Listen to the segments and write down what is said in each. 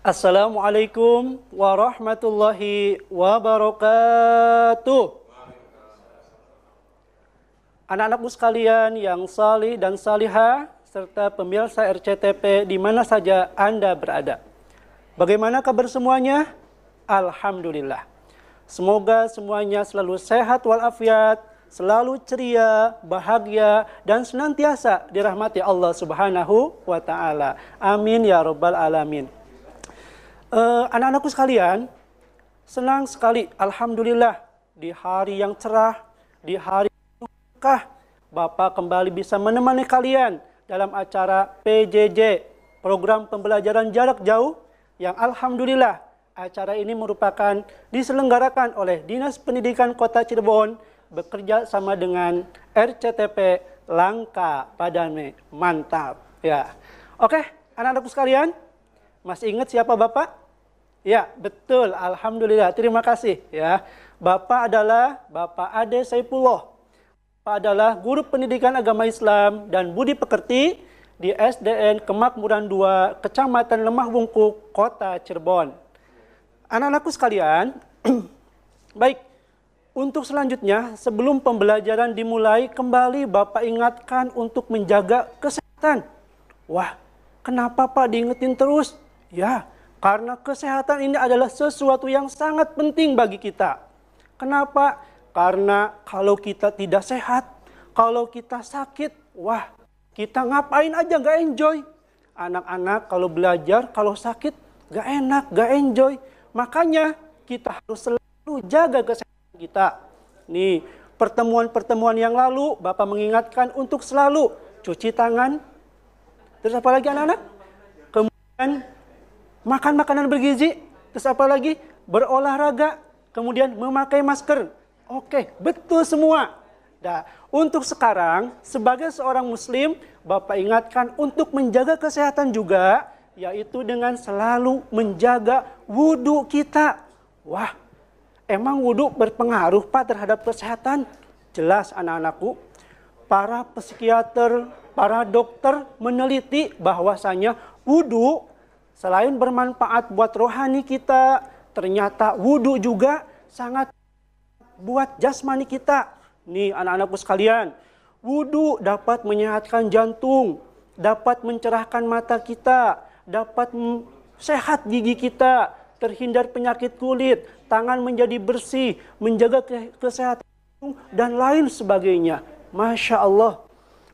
Assalamualaikum warahmatullahi wabarakatuh. Anak-anakku sekalian yang salih dan salihah, serta pemirsa RCTP di mana saja Anda berada. Bagaimana kabar semuanya? Alhamdulillah. Semoga semuanya selalu sehat walafiat, selalu ceria, bahagia, dan senantiasa dirahmati Allah Subhanahu wa Ta'ala. Amin ya Rabbal Alamin. Anak-anakku sekalian, senang sekali, alhamdulillah, di hari yang cerah, di hari yang berkah, Bapak kembali bisa menemani kalian dalam acara PJJ, program pembelajaran jarak jauh, yang alhamdulillah acara ini merupakan diselenggarakan oleh Dinas Pendidikan Kota Cirebon bekerja sama dengan RCTP Langka Padane. Mantap ya. Oke, anak-anakku sekalian, masih ingat siapa Bapak? Ya, betul. Alhamdulillah. Terima kasih ya. Bapak adalah Bapak Ade Saifullah. Bapak adalah guru pendidikan agama Islam dan budi pekerti di SDN Kemakmuran 2, Kecamatan Lemah Bungkuk, Kota Cirebon. Anak-anakku sekalian, baik, untuk selanjutnya sebelum pembelajaran dimulai, kembali Bapak ingatkan untuk menjaga kesehatan. Wah, kenapa Pak diingetin terus? Ya, karena kesehatan ini adalah sesuatu yang sangat penting bagi kita. Kenapa? Karena kalau kita tidak sehat, kalau kita sakit, wah, kita ngapain aja nggak enjoy. Anak-anak kalau belajar, kalau sakit, nggak enak, nggak enjoy. Makanya kita harus selalu jaga kesehatan kita. Nih, pertemuan-pertemuan yang lalu Bapak mengingatkan untuk selalu cuci tangan. Terus apa lagi anak-anak? Kemudian makan makanan bergizi. Terus apa lagi? Berolahraga. Kemudian memakai masker. Oke, betul semua. Nah, untuk sekarang sebagai seorang muslim, Bapak ingatkan untuk menjaga kesehatan juga, yaitu dengan selalu menjaga wudhu kita. Wah, emang wudhu berpengaruh Pak terhadap kesehatan? Jelas anak-anakku. Para psikiater, para dokter meneliti bahwasanya wudhu selain bermanfaat buat rohani kita, ternyata wudhu juga sangat buat jasmani kita. Nih anak-anakku sekalian, wudhu dapat menyehatkan jantung, dapat mencerahkan mata kita, dapat sehat gigi kita, terhindar penyakit kulit, tangan menjadi bersih, menjaga kesehatan dan lain sebagainya. Masya Allah.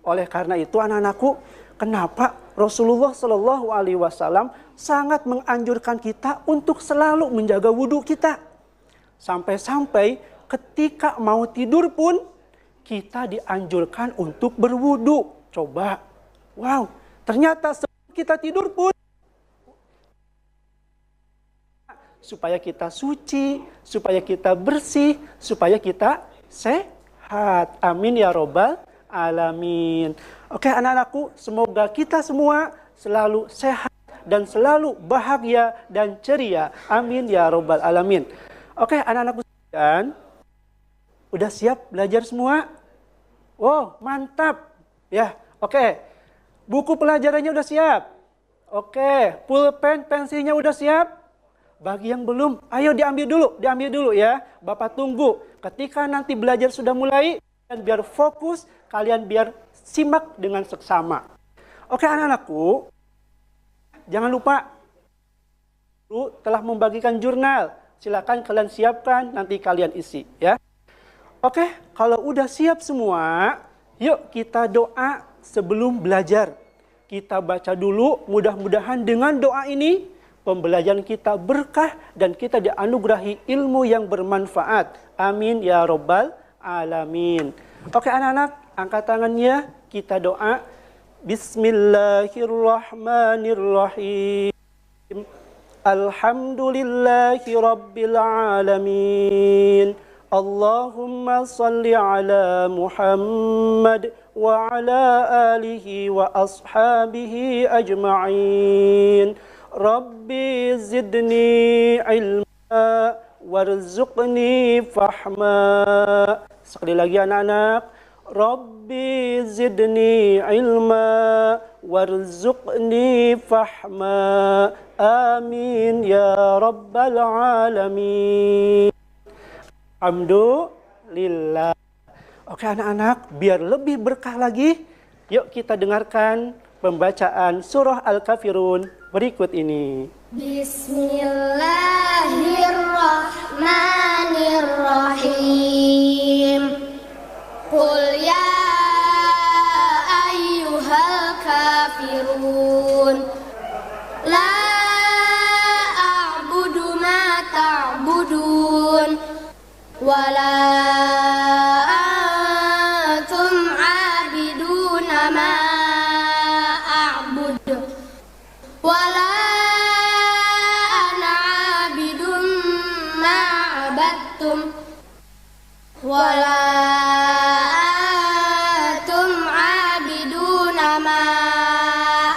Oleh karena itu anak-anakku, kenapa Rasulullah Shallallahu Alaihi Wasallam sangat menganjurkan kita untuk selalu menjaga wudhu kita. Sampai-sampai ketika mau tidur pun kita dianjurkan untuk berwudhu. Coba, wow, ternyata sebelum kita tidur pun supaya kita suci, supaya kita bersih, supaya kita sehat. Amin ya Rabbal Alamin. Oke anak-anakku, semoga kita semua selalu sehat dan selalu bahagia dan ceria. Amin ya Rabbal Alamin. Oke anak-anakku sekalian, udah siap belajar semua? Wow, mantap. Ya, oke. Buku pelajarannya udah siap? Oke, pulpen, pensilnya udah siap? Bagi yang belum, ayo diambil dulu ya. Bapak tunggu. Ketika nanti belajar sudah mulai, dan biar fokus, kalian biar simak dengan seksama. Oke anak-anakku, jangan lupa, telah membagikan jurnal. Silakan kalian siapkan, nanti kalian isi ya. Oke, kalau udah siap semua, yuk kita doa sebelum belajar. Kita baca dulu, mudah-mudahan dengan doa ini, pembelajaran kita berkah dan kita dianugerahi ilmu yang bermanfaat. Amin ya Rabbal Alamin. Oke anak-anak, angkat tangannya, kita doa. Bismillahirrahmanirrahim. Alhamdulillahi Rabbil Alamin. Allahumma salli ala Muhammad wa ala alihi wa ashabihi ajma'in. Rabbi zidni ilma warzuqni fahma. Sekali lagi anak-anak. Rabbi zidni ilma warzuqni fahma. Amin ya rabbal alamin. Alhamdulillah. Oke anak-anak, biar lebih berkah lagi, yuk kita dengarkan pembacaan surah Al-Kafirun berikut ini. Bismillahirrahmanirrahim. Qul ya ayyuhal kafirun. La a'budu ma ta'budun. Wala antum 'abiduna ma a'budu. Wala ana 'abidum ma 'abadtum. Wala antum 'abiduna ma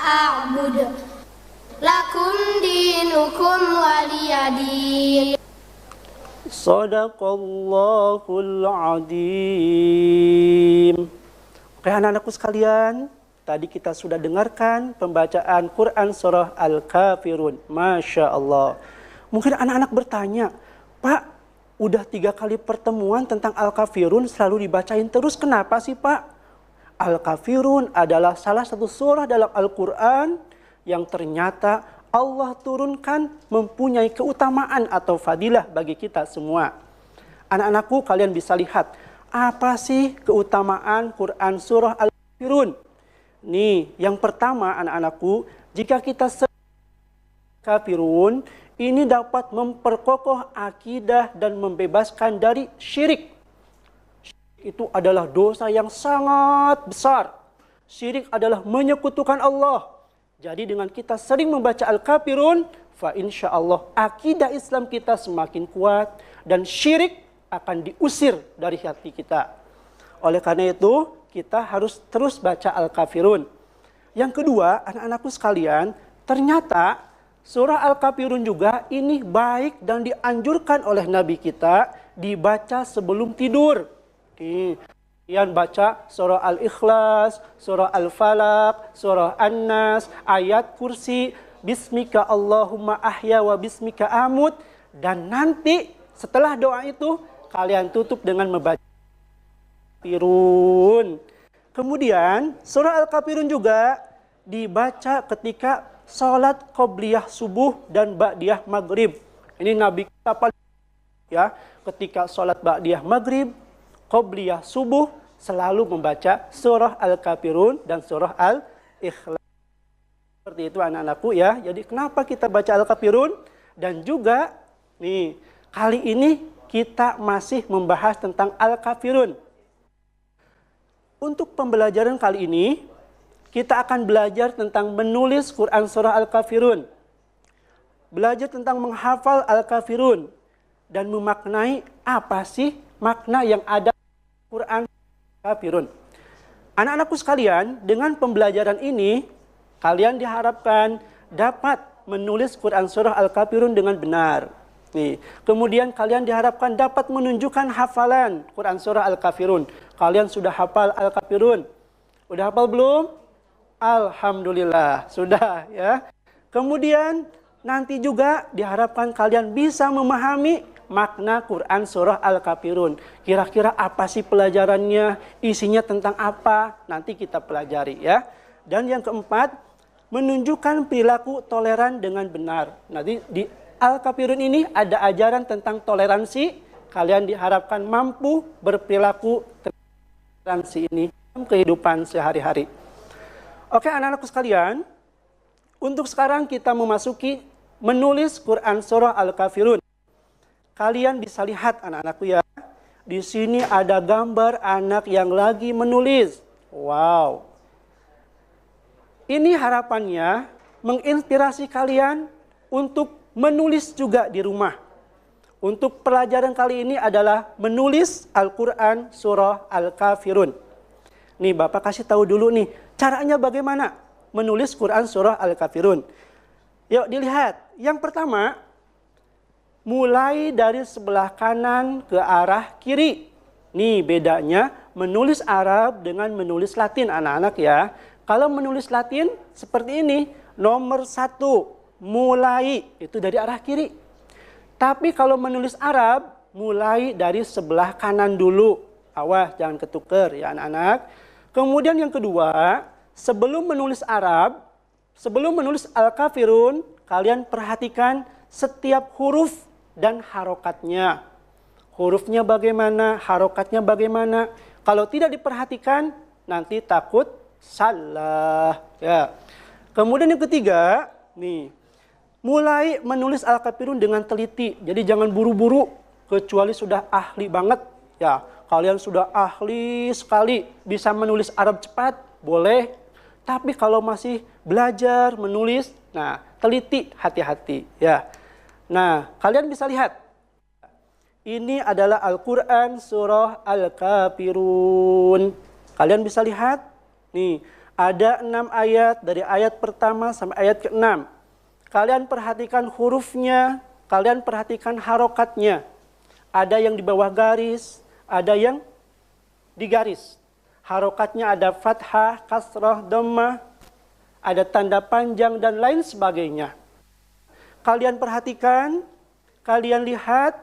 a'budu. Lakum dinukum waliyadin. Shadaqallahul Adzim. Oke anak-anakku sekalian, tadi kita sudah dengarkan pembacaan Quran surah Al-Kafirun. Masya Allah. Mungkin anak-anak bertanya, Pak, udah 3 kali pertemuan tentang Al-Kafirun selalu dibacain terus, kenapa sih Pak? Al-Kafirun adalah salah satu surah dalam Al-Quran yang ternyata Allah turunkan mempunyai keutamaan atau fadilah bagi kita semua. Anak-anakku, kalian bisa lihat apa sih keutamaan Quran surah Al-Kafirun. Nih, yang pertama anak-anakku, jika kita Kafirun, ini dapat memperkokoh akidah dan membebaskan dari syirik. Syirik itu adalah dosa yang sangat besar. Syirik adalah menyekutukan Allah. Jadi dengan kita sering membaca Al-Kafirun, fa insyaallah akidah Islam kita semakin kuat dan syirik akan diusir dari hati kita. Oleh karena itu, kita harus terus baca Al-Kafirun. Yang kedua, anak-anakku sekalian, ternyata surah Al-Kafirun juga ini baik dan dianjurkan oleh Nabi kita dibaca sebelum tidur. Kalian baca surah Al-Ikhlas, surah Al-Falaq, surah An-Nas, ayat kursi, Bismika Allahumma ahya wa bismika amut. Dan nanti setelah doa itu, kalian tutup dengan membaca Al-Kafirun. Kemudian surah Al-Kafirun juga dibaca ketika sholat qobliyah subuh dan ba'diyah maghrib. Ini Nabi kita paling ya, ketika sholat ba'diyah maghrib, qobliyah subuh selalu membaca surah Al-Kafirun dan surah Al-Ikhlas. Seperti itu anak-anakku ya. Jadi kenapa kita baca Al-Kafirun? Dan juga nih, kali ini kita masih membahas tentang Al-Kafirun. Untuk pembelajaran kali ini, kita akan belajar tentang menulis Quran surah Al-Kafirun. Belajar tentang menghafal Al-Kafirun dan memaknai apa sih makna yang ada Quran Kafirun. Anak-anakku sekalian, dengan pembelajaran ini kalian diharapkan dapat menulis Quran surah Al-Kafirun dengan benar. Nih, kemudian kalian diharapkan dapat menunjukkan hafalan Quran surah Al-Kafirun. Kalian sudah hafal Al-Kafirun? Udah hafal belum? Alhamdulillah, sudah ya. Kemudian nanti juga diharapkan kalian bisa memahami makna Quran surah Al-Kafirun. Kira-kira apa sih pelajarannya? Isinya tentang apa? Nanti kita pelajari ya. Dan yang keempat, menunjukkan perilaku toleran dengan benar. Nanti di Al-Kafirun ini ada ajaran tentang toleransi. Kalian diharapkan mampu berperilaku toleransi ini dalam kehidupan sehari-hari. Oke anak-anakku sekalian, untuk sekarang kita memasuki menulis Quran surah Al-Kafirun. Kalian bisa lihat anak-anakku ya, di sini ada gambar anak yang lagi menulis. Wow. Ini harapannya menginspirasi kalian untuk menulis juga di rumah. Untuk pelajaran kali ini adalah menulis Al-Quran surah Al-Kafirun. Nih Bapak kasih tahu dulu nih, caranya bagaimana menulis Quran surah Al-Kafirun. Yuk dilihat. Yang pertama, mulai dari sebelah kanan ke arah kiri. Nih bedanya menulis Arab dengan menulis Latin anak-anak ya. Kalau menulis Latin seperti ini, nomor 1 mulai itu dari arah kiri. Tapi kalau menulis Arab mulai dari sebelah kanan dulu. Awas jangan ketuker ya anak-anak. Kemudian yang kedua, sebelum menulis Arab, sebelum menulis Al-Kafirun, kalian perhatikan setiap huruf dan harokatnya. Hurufnya bagaimana, harokatnya bagaimana. Kalau tidak diperhatikan, nanti takut salah. Ya. Kemudian yang ketiga, nih, mulai menulis Al-Kafirun dengan teliti. Jadi jangan buru-buru, kecuali sudah ahli banget. Ya, kalian sudah ahli sekali, bisa menulis Arab cepat, boleh. Tapi kalau masih belajar menulis, nah teliti, hati-hati. Ya. Nah, kalian bisa lihat. Ini adalah Al-Quran surah Al-Kafirun. Kalian bisa lihat, nih, ada 6 ayat dari ayat pertama sampai ayat ke-6. Kalian perhatikan hurufnya, kalian perhatikan harokatnya. Ada yang di bawah garis, ada yang di garis. Harokatnya ada fathah, kasrah, dhammah, ada tanda panjang dan lain sebagainya. Kalian perhatikan, kalian lihat,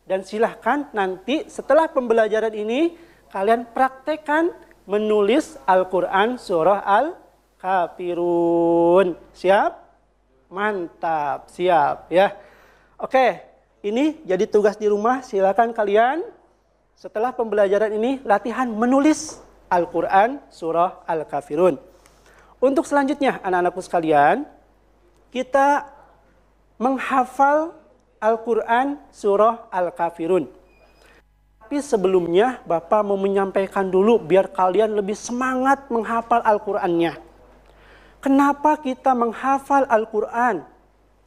dan silahkan nanti setelah pembelajaran ini kalian praktekkan menulis Al-Quran surah Al-Kafirun. Siap? Mantap, siap ya. Oke, ini jadi tugas di rumah. Silakan kalian setelah pembelajaran ini latihan menulis Al-Quran surah Al-Kafirun. Untuk selanjutnya anak-anakku sekalian, kita menghafal Al-Quran surah Al-Kafirun. Tapi sebelumnya Bapak mau menyampaikan dulu biar kalian lebih semangat menghafal Al-Qurannya. Kenapa kita menghafal Al-Quran?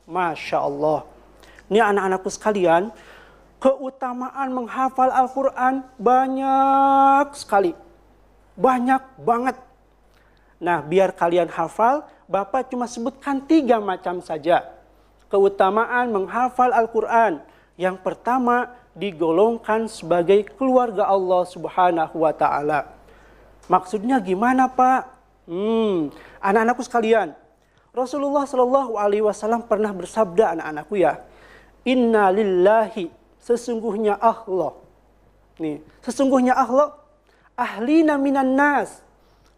Masya Allah. Ini anak-anakku sekalian, keutamaan menghafal Al-Quran banyak sekali. Banyak banget. Nah, biar kalian hafal, Bapak cuma sebutkan 3 macam saja. Keutamaan menghafal Al-Quran. Yang pertama, digolongkan sebagai keluarga Allah Subhanahu wa Ta'ala. Maksudnya gimana, Pak? Anak-anakku sekalian, Rasulullah Shallallahu Alaihi Wasallam pernah bersabda, anak-anakku ya, Inna lillahi, sesungguhnya Allah. Nih, sesungguhnya Allah, ahlina minan nas,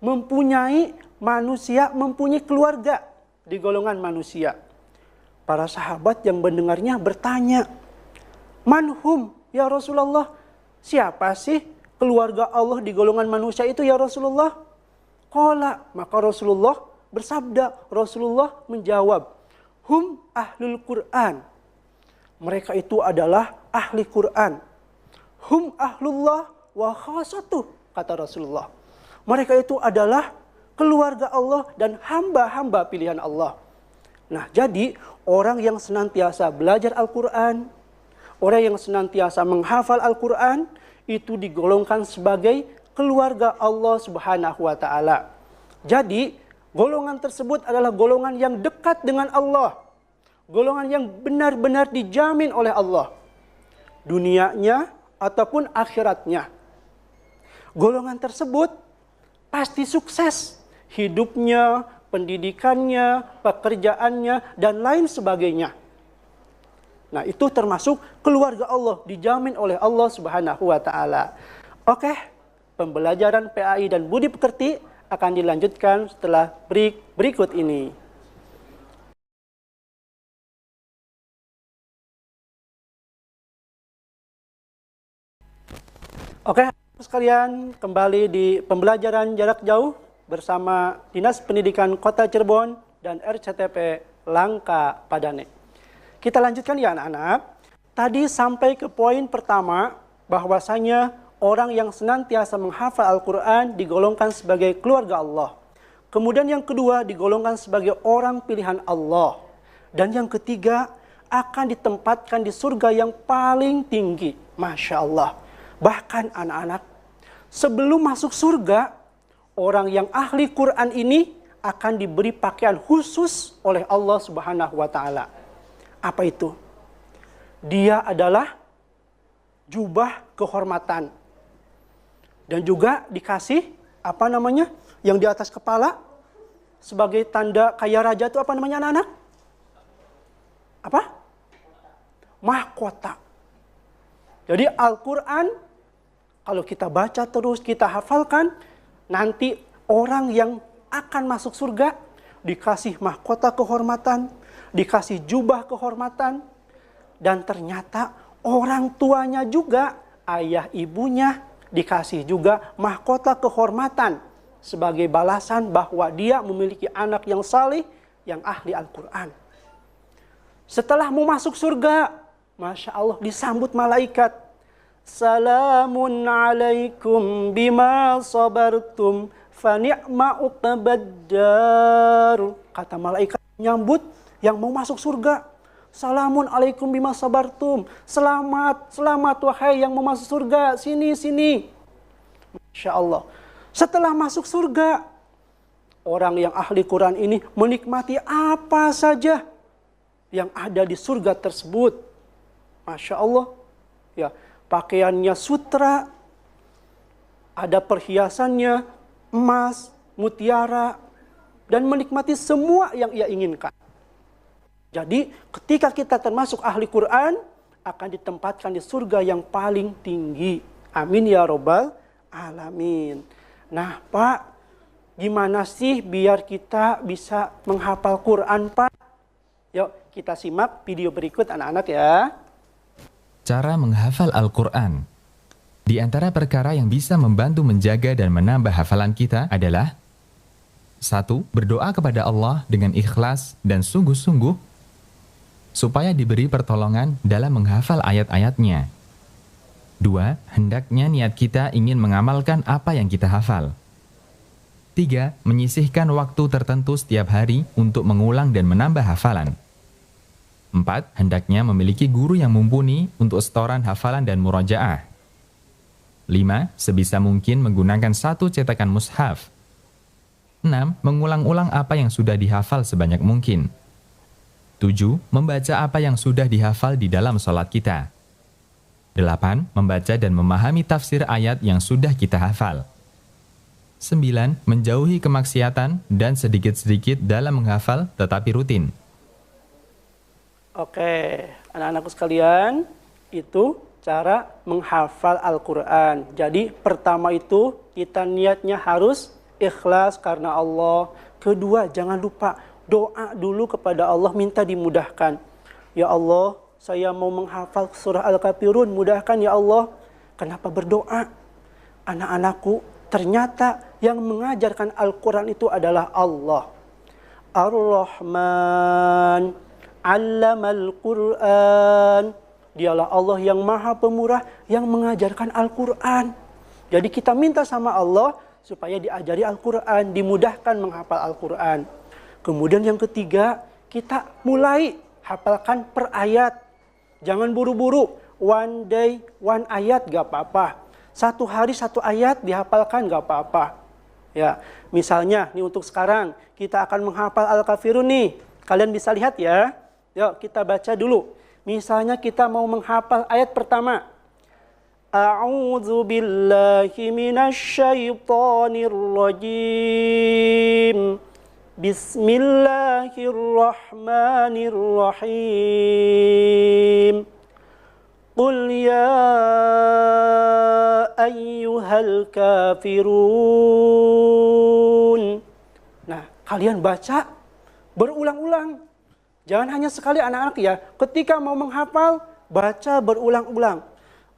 mempunyai manusia, mempunyai keluarga di golongan manusia. Para sahabat yang mendengarnya bertanya, manhum ya Rasulullah, siapa sih keluarga Allah di golongan manusia itu ya Rasulullah? Qala, maka Rasulullah bersabda, Rasulullah menjawab, hum ahlul Quran. Mereka itu adalah ahli Quran. Hum ahlullah wa khasatuh, kata Rasulullah. Mereka itu adalah keluarga Allah dan hamba-hamba pilihan Allah. Nah, jadi orang yang senantiasa belajar Al-Quran, orang yang senantiasa menghafal Al-Quran, itu digolongkan sebagai keluarga Allah Subhanahu wa Ta'ala. Jadi, golongan tersebut adalah golongan yang dekat dengan Allah. Golongan yang benar-benar dijamin oleh Allah. Dunianya ataupun akhiratnya. Golongan tersebut pasti sukses. Hidupnya, pendidikannya, pekerjaannya, dan lain sebagainya. Nah, itu termasuk keluarga Allah, dijamin oleh Allah Subhanahu wa Ta'ala. Oke, pembelajaran PAI dan Budi Pekerti akan dilanjutkan setelah break berikut ini. Oke, sekalian, kembali di pembelajaran jarak jauh bersama Dinas Pendidikan Kota Cirebon dan RCTP Langka Padane. Kita lanjutkan ya anak-anak. Tadi sampai ke poin pertama, bahwasanya orang yang senantiasa menghafal Al-Quran digolongkan sebagai keluarga Allah. Kemudian yang kedua, digolongkan sebagai orang pilihan Allah. Dan yang ketiga, akan ditempatkan di surga yang paling tinggi. Masya Allah. Bahkan anak-anak, sebelum masuk surga, orang yang ahli Quran ini akan diberi pakaian khusus oleh Allah Subhanahu wa Ta'ala. Apa itu? Dia adalah jubah kehormatan. Dan juga dikasih apa namanya yang di atas kepala sebagai tanda kaya raja itu apa namanya anak-anak? Apa? Mahkota. Jadi Al-Quran kalau kita baca terus, kita hafalkan, nanti orang yang akan masuk surga dikasih mahkota kehormatan, dikasih jubah kehormatan, dan ternyata orang tuanya juga, ayah ibunya dikasih juga mahkota kehormatan sebagai balasan bahwa dia memiliki anak yang saleh, yang ahli Al-Quran. Setelah mau masuk surga, Masya Allah disambut malaikat. Salamun alaikum bima sabartum fani'ma uqbaddar. Kata malaikat menyambut yang mau masuk surga. Salamun alaikum bima sabartum. Selamat, selamat wahai yang mau masuk surga. Sini, sini. Masya Allah. Setelah masuk surga, orang yang ahli Quran ini menikmati apa saja yang ada di surga tersebut. Masya Allah. Ya, pakaiannya sutra, ada perhiasannya, emas, mutiara, dan menikmati semua yang ia inginkan. Jadi ketika kita termasuk ahli Quran, akan ditempatkan di surga yang paling tinggi. Amin ya robbal alamin. Nah Pak, gimana sih biar kita bisa menghafal Quran Pak? Yuk kita simak video berikut anak-anak ya. Cara menghafal Al-Quran. Di antara perkara yang bisa membantu menjaga dan menambah hafalan kita adalah 1. Berdoa kepada Allah dengan ikhlas dan sungguh-sungguh supaya diberi pertolongan dalam menghafal ayat-ayatnya. 2. Hendaknya niat kita ingin mengamalkan apa yang kita hafal. 3. Menyisihkan waktu tertentu setiap hari untuk mengulang dan menambah hafalan. 4. Hendaknya memiliki guru yang mumpuni untuk setoran hafalan dan murajaah. 5. Sebisa mungkin menggunakan satu cetakan mushaf. 6. Mengulang-ulang apa yang sudah dihafal sebanyak mungkin. 7. Membaca apa yang sudah dihafal di dalam sholat kita. 8. Membaca dan memahami tafsir ayat yang sudah kita hafal. 9. Menjauhi kemaksiatan dan sedikit-sedikit dalam menghafal tetapi rutin. Oke, anak-anakku sekalian, itu cara menghafal Al-Quran. Jadi pertama itu kita niatnya harus ikhlas karena Allah. Kedua, jangan lupa doa dulu kepada Allah, minta dimudahkan. Ya Allah, saya mau menghafal surah Al-Kafirun, mudahkan ya Allah. Kenapa berdoa? Anak-anakku, ternyata yang mengajarkan Al-Quran itu adalah Allah. Ar-Rahman, Allamal Quran. Dialah Allah yang maha pemurah yang mengajarkan Al-Quran. Jadi kita minta sama Allah supaya diajari Al-Quran, dimudahkan menghafal Al-Quran. Kemudian yang ketiga, kita mulai hafalkan per ayat. Jangan buru-buru, one day, one ayat gak apa-apa. Satu hari satu ayat dihafalkan gak apa-apa. Ya, misalnya nih untuk sekarang kita akan menghafal Al-Kafirun nih. Kalian bisa lihat ya. Yuk kita baca dulu. Misalnya kita mau menghafal ayat pertama. A'udzu billahi minasy syaithanir rajim. Bismillahirrahmanirrahim. Qul ya ayyuhal kafirun. Nah, kalian baca berulang-ulang. Jangan hanya sekali anak-anak ya. Ketika mau menghafal, baca berulang-ulang.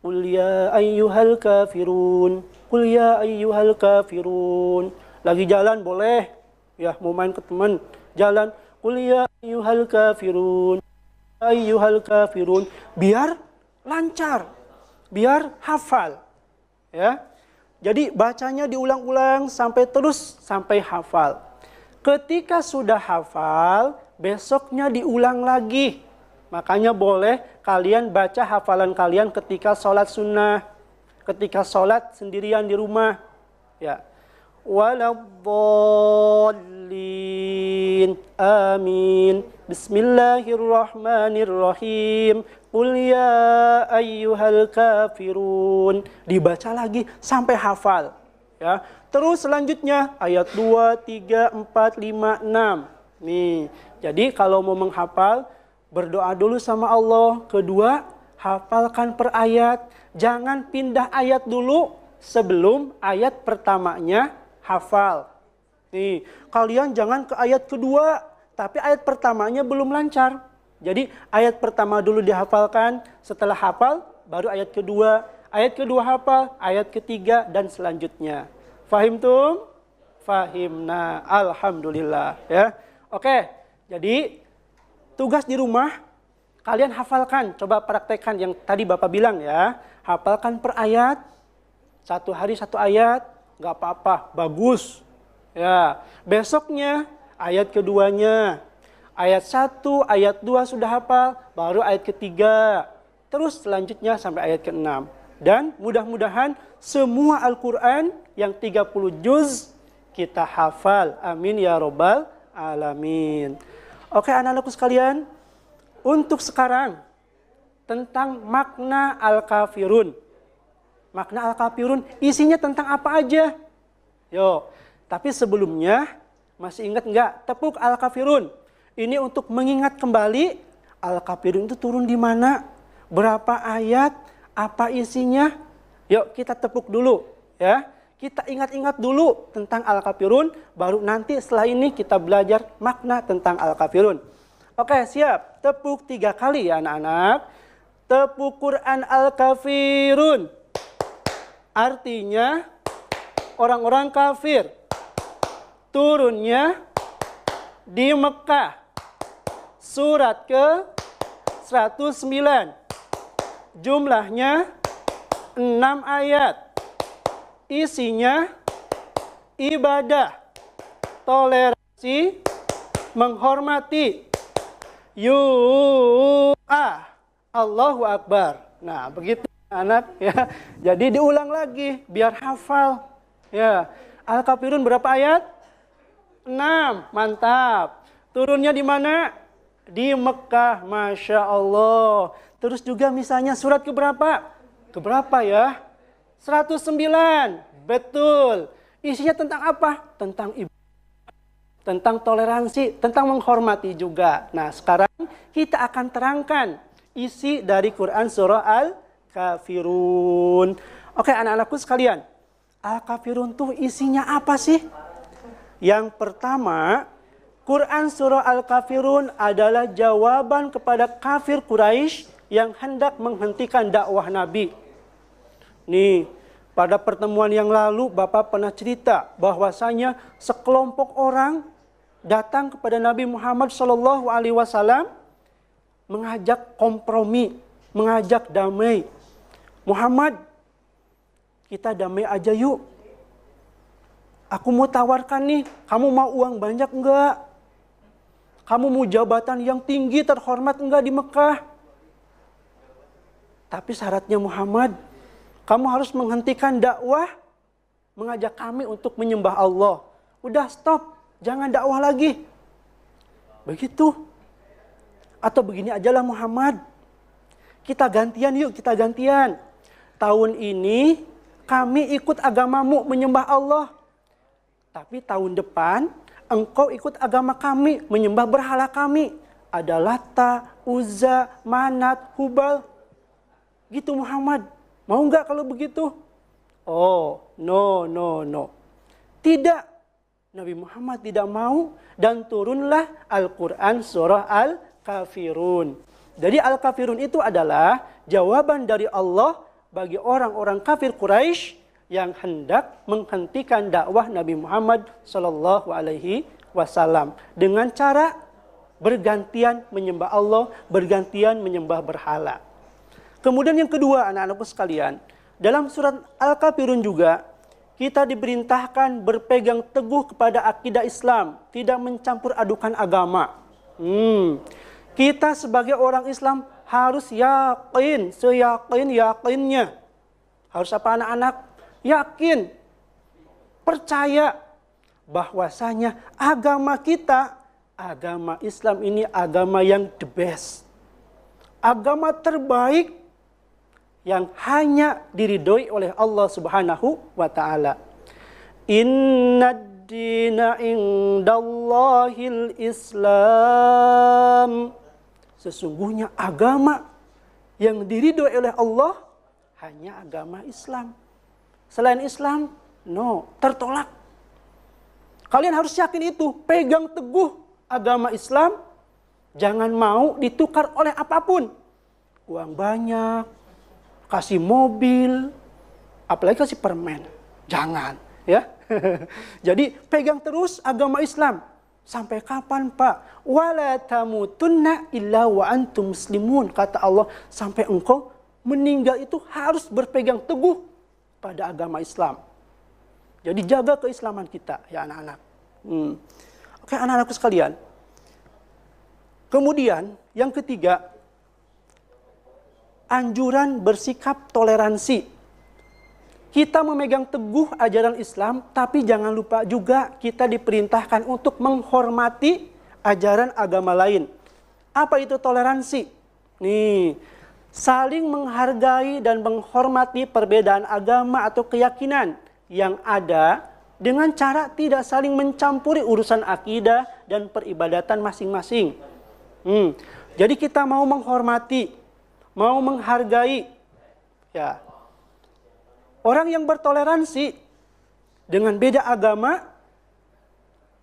Qul ya ayyuhal kafirun. Qul ya ayyuhal kafirun. Lagi jalan boleh. Ya, mau main ke teman. Jalan. Qul ya ayyuhal kafirun. Ayyuhal kafirun. Biar lancar. Biar hafal. Ya. Jadi bacanya diulang-ulang sampai terus sampai hafal. Ketika sudah hafal, besoknya diulang lagi. Makanya boleh kalian baca hafalan kalian ketika sholat sunnah. Ketika sholat sendirian di rumah. Ya. waladdallin. Amin. Bismillahirrahmanirrahim. Qul ya ayyuhal kafirun. Dibaca lagi sampai hafal. Ya. Terus selanjutnya ayat 2, 3, 4, 5, 6. Nih, jadi kalau mau menghafal, berdoa dulu sama Allah. Kedua, hafalkan per ayat. Jangan pindah ayat dulu sebelum ayat pertamanya hafal. Nih, kalian jangan ke ayat kedua, tapi ayat pertamanya belum lancar. Jadi ayat pertama dulu dihafalkan, setelah hafal baru ayat kedua hafal, ayat ketiga dan selanjutnya. Fahim tum? Fahimna. Alhamdulillah ya. Oke, jadi tugas di rumah kalian hafalkan, coba praktekkan yang tadi Bapak bilang ya. Hafalkan per ayat, 1 hari 1 ayat, nggak apa-apa, bagus. Ya, besoknya ayat keduanya, ayat 1, ayat 2 sudah hafal, baru ayat ketiga. Terus selanjutnya sampai ayat ke-6. Dan mudah-mudahan semua Al-Quran yang 30 juz kita hafal. Amin ya robbal alamin. Oke anak-anakku sekalian, untuk sekarang tentang makna Al-Kafirun. Makna Al-Kafirun isinya tentang apa aja? Yo, tapi sebelumnya masih ingat nggak tepuk Al-Kafirun? Ini untuk mengingat kembali Al-Kafirun itu turun di mana? Berapa ayat? Apa isinya? Yuk kita tepuk dulu ya. Kita ingat-ingat dulu tentang Al-Kafirun, baru nanti setelah ini kita belajar makna tentang Al-Kafirun. Oke, siap. Tepuk 3 kali ya anak-anak. Tepuk Quran Al-Kafirun. Artinya orang-orang kafir. Turunnya di Mekah. Surat ke 109. Jumlahnya 6 ayat. Isinya ibadah, toleransi, menghormati. Allahu Akbar. Nah, begitu anak ya. Jadi diulang lagi biar hafal. Ya. Al-Kafirun berapa ayat? 6. Mantap. Turunnya di mana? Di Mekah. Masya Allah. Terus juga misalnya surat keberapa? Keberapa ya? 109. Betul. Isinya tentang apa? Tentang ibadah. Tentang toleransi, tentang menghormati juga. Nah, sekarang kita akan terangkan isi dari Quran surah Al-Kafirun. Oke, anak-anakku sekalian. Al-Kafirun tuh isinya apa sih? Yang pertama, Quran surah Al-Kafirun adalah jawaban kepada kafir Quraisy yang hendak menghentikan dakwah Nabi. Nih, pada pertemuan yang lalu Bapak pernah cerita bahwasanya sekelompok orang datang kepada Nabi Muhammad SAW mengajak kompromi, mengajak damai. Muhammad, kita damai aja yuk. Aku mau tawarkan nih, kamu mau uang banyak enggak? Kamu mau jabatan yang tinggi terhormat enggak di Mekah? Tapi syaratnya Muhammad, kamu harus menghentikan dakwah, mengajak kami untuk menyembah Allah. Udah stop. Jangan dakwah lagi. Begitu. Atau begini ajalah Muhammad. Kita gantian yuk, kita gantian. Tahun ini kami ikut agamamu menyembah Allah. Tapi tahun depan engkau ikut agama kami menyembah berhala kami. Ada Lata, Uzza, Manat, Hubal. Gitu Muhammad. Mau nggak kalau begitu? Oh, no. Tidak. Nabi Muhammad tidak mau dan turunlah Al-Quran surah Al-Kafirun. Jadi Al-Kafirun itu adalah jawaban dari Allah bagi orang-orang kafir Quraisy yang hendak menghentikan dakwah Nabi Muhammad SAW dengan cara bergantian menyembah Allah, bergantian menyembah berhala. Kemudian yang kedua anak-anakku sekalian, dalam surat Al-Kafirun juga kita diperintahkan berpegang teguh kepada akidah Islam, tidak mencampur adukan agama. Kita sebagai orang Islam harus yakin, seyakin-yakinnya. Harus apa anak-anak? Yakin. percaya bahwasanya agama kita, agama Islam ini agama yang the best. Agama terbaik yang hanya diridhoi oleh Allah Subhanahu wa taala. Innad dina indallahil Islam. Sesungguhnya agama yang diridhoi oleh Allah hanya agama Islam. Selain Islam, no, tertolak. Kalian harus yakin itu, pegang teguh agama Islam, jangan mau ditukar oleh apapun. Uang banyak, kasih mobil, apalagi kasih permen. Jangan, ya. Jadi pegang terus agama Islam. Sampai kapan, Pak? Wala tamutunna illa wa antum muslimun. Kata Allah, sampai engkau meninggal itu harus berpegang teguh pada agama Islam. Jadi jaga keislaman kita, ya anak-anak. Oke, anak-anakku sekalian. Kemudian yang ketiga, anjuran bersikap toleransi. Kita memegang teguh ajaran Islam, tapi jangan lupa juga kita diperintahkan untuk menghormati ajaran agama lain. Apa itu toleransi? Nih, saling menghargai dan menghormati perbedaan agama atau keyakinan yang ada dengan cara tidak saling mencampuri urusan akidah dan peribadatan masing-masing. Jadi kita mau menghormati, mau menghargai, ya. Orang yang bertoleransi dengan beda agama,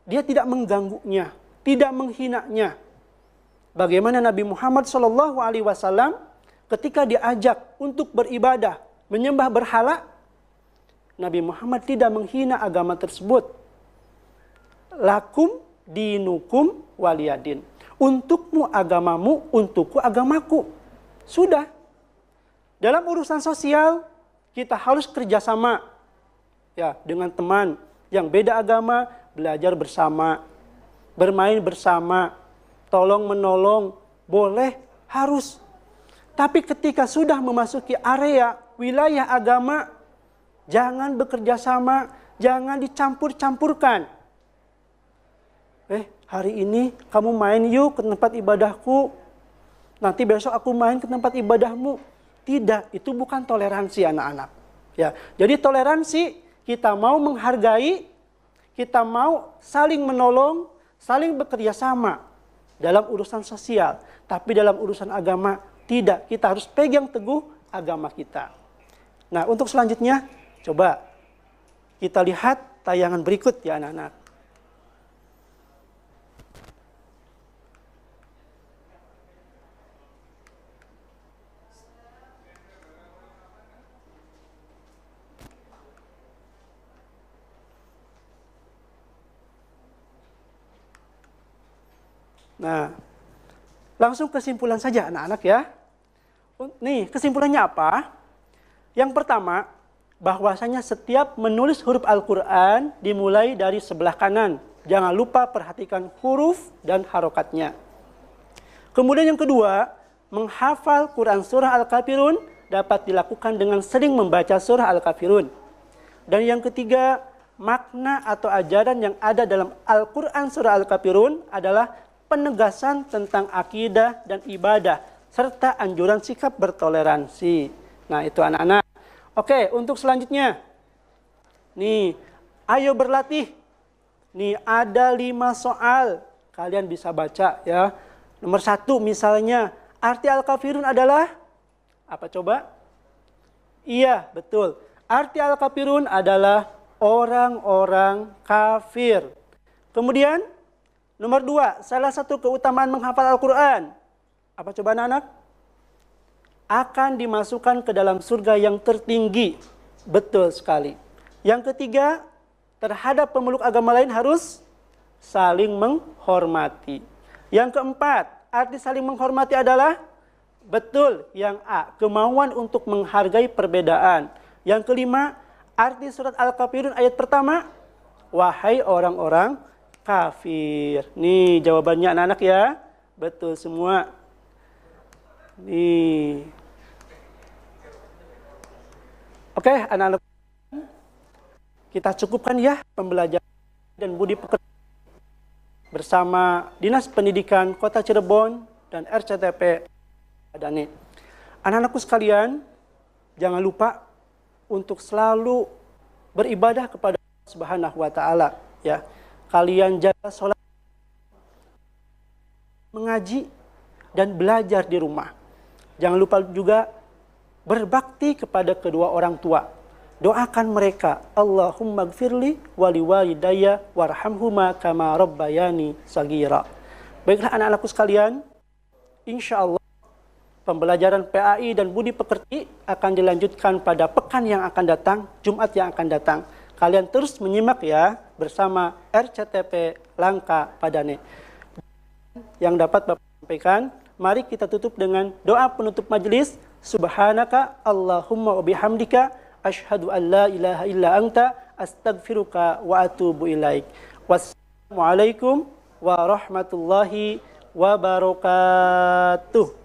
dia tidak mengganggunya, tidak menghinanya. Bagaimana Nabi Muhammad SAW ketika diajak untuk beribadah, menyembah berhala, Nabi Muhammad tidak menghina agama tersebut. Lakum dinukum waliyadin. Untukmu agamamu, untukku agamaku. Sudah. Dalam urusan sosial, kita harus kerjasama. Ya, dengan teman yang beda agama, belajar bersama. Bermain bersama. Tolong menolong. Boleh, harus. Tapi ketika sudah memasuki area, wilayah agama, jangan bekerja sama, jangan dicampur-campurkan. Hari ini kamu main yuk ke tempat ibadahku. Nanti besok aku main ke tempat ibadahmu. Tidak, itu bukan toleransi anak-anak. Ya, jadi toleransi kita mau menghargai, kita mau saling menolong, saling bekerja sama dalam urusan sosial. Tapi dalam urusan agama tidak, kita harus pegang teguh agama kita. Nah, untuk selanjutnya coba kita lihat tayangan berikut ya anak-anak. Nah, langsung kesimpulan saja anak-anak ya. Nih, kesimpulannya apa? Yang pertama, bahwasanya setiap menulis huruf Al-Quran dimulai dari sebelah kanan. Jangan lupa perhatikan huruf dan harokatnya. Kemudian yang kedua, menghafal Quran surah Al-Kafirun dapat dilakukan dengan sering membaca surah Al-Kafirun. Dan yang ketiga, makna atau ajaran yang ada dalam Al-Quran surah Al-Kafirun adalah penegasan tentang akidah dan ibadah, serta anjuran sikap bertoleransi. Nah, itu anak-anak. Oke, untuk selanjutnya. Nih, ayo berlatih. Nih, ada 5 soal. Kalian bisa baca ya. Nomor 1 misalnya, arti Al-Kafirun adalah apa coba? Iya, betul. Arti Al-Kafirun adalah orang-orang kafir. Kemudian, nomor 2, salah satu keutamaan menghafal Al-Quran. Apa coba anak-anak? Akan dimasukkan ke dalam surga yang tertinggi. Betul sekali. Yang ketiga, terhadap pemeluk agama lain harus saling menghormati. Yang keempat, arti saling menghormati adalah betul yang A, kemauan untuk menghargai perbedaan. Yang kelima, arti surat Al-Kafirun ayat pertama, wahai orang-orang kafir. Nih jawabannya anak-anak ya. Betul semua. Nih. Oke, anak-anak. Kita cukupkan ya pembelajaran dan budi pekerti bersama Dinas Pendidikan Kota Cirebon dan RCTP Padane. Anak-anakku sekalian, jangan lupa untuk selalu beribadah kepada Allah Subhanahu wa taala ya. Kalian jaga sholat, mengaji dan belajar di rumah. Jangan lupa juga berbakti kepada kedua orang tua. Doakan mereka, Allahumma gfirli wali walidayya warhamhuma kama rabbayani sagira. Baiklah anak-anakku sekalian, insya Allah pembelajaran PAI dan budi pekerti akan dilanjutkan pada pekan yang akan datang, Jumat yang akan datang. Kalian terus menyimak ya bersama RCTP Langka Padane. Yang dapat Bapak sampaikan, mari kita tutup dengan doa penutup majelis. Subhanaka Allahumma wa bihamdika asyhadu an la ilaha illa anta astaghfiruka wa atubu ilaik. Wassalamualaikum warahmatullahi wabarakatuh.